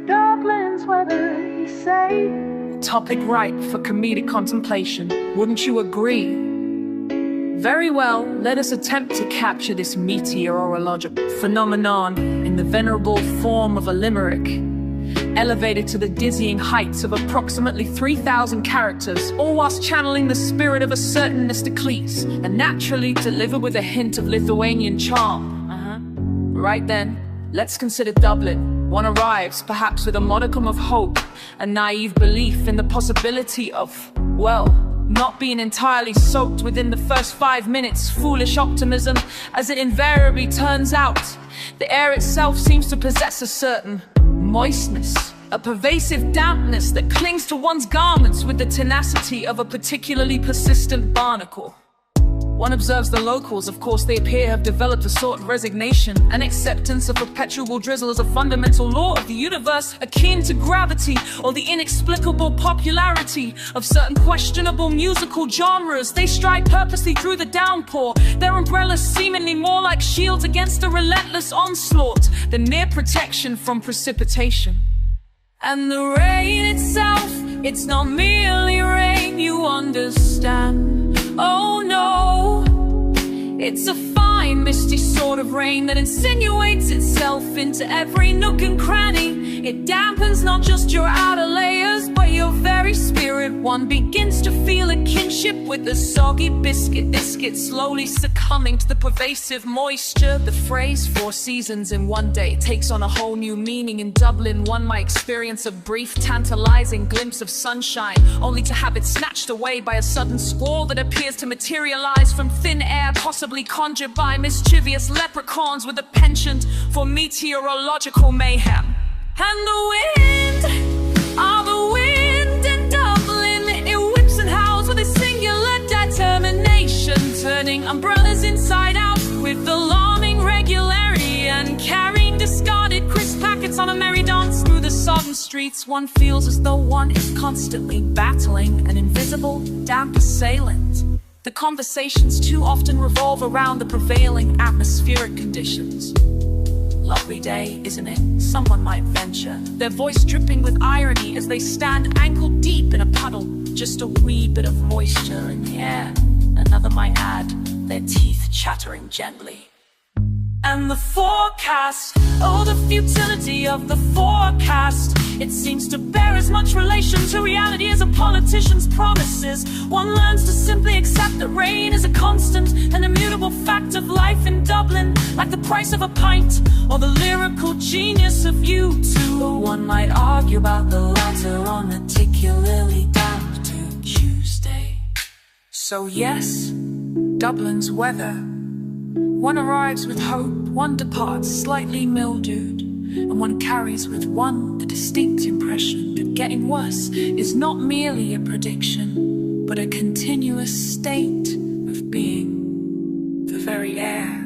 Dublin's weather, you say? Topic ripe for comedic contemplation, wouldn't you agree? Very well, let us attempt to capture this meteorological phenomenon in the venerable form of a limerick, elevated to the dizzying heights of approximately 3,000 characters, all whilst channeling the spirit of a certain Mr. Cleese, and naturally delivered with a hint of Lithuanian charm. Right then, let's consider Dublin. One arrives, perhaps with a modicum of hope, a naive belief in the possibility of, well, not being entirely soaked within the first 5 minutes, foolish optimism, as it invariably turns out. The air itself seems to possess a certain moistness, a pervasive dampness that clings to one's garments with the tenacity of a particularly persistent barnacle. One observes the locals, of course, they appear to have developed a sort of resignation, an acceptance of perpetual drizzle as a fundamental law of the universe, akin to gravity or the inexplicable popularity of certain questionable musical genres. They stride purposely through the downpour, their umbrellas seemingly more like shields against a relentless onslaught than mere protection from precipitation. And the rain itself, it's not merely rain, you understand. Oh no, it's a fine misty sort of rain that insinuates itself into every nook and cranny. It dampens not just your outer layers, but your very spirit. One begins to feel a kinship with the soggy biscuit slowly succumbing to the pervasive moisture. The phrase 4 seasons in one day takes on a whole new meaning in Dublin. One might experience a brief, tantalizing glimpse of sunshine, only to have it snatched away by a sudden squall that appears to materialize from thin air, possibly conjured by mischievous leprechauns with a penchant for meteorological mayhem. And the wind, the wind in Dublin, it whips and howls with a singular determination, turning umbrellas inside out with alarming regularity and carrying discarded crisp packets on a merry dance through the sodden streets. One feels as though one is constantly battling an invisible, damp assailant. The conversations too often revolve around the prevailing atmospheric conditions. Lovely day, isn't it? Someone might venture, their voice dripping with irony as they stand ankle deep in a puddle. Just a wee bit of moisture in the air. Another might add, their teeth chattering gently. And the forecast, oh, the futility of the forecast. It seems to bear as much relation to reality as a politician's promises. One learns to simply accept that rain is a constant, an immutable fact of life in Dublin, like the price of a pint or the lyrical genius of U2. One might argue about the latter on a particularly damp Tuesday. So yes, Dublin's weather. One arrives with hope, one departs slightly mildewed, and one carries with one the distinct impression that getting worse is not merely a prediction, but a continuous state of being. The very air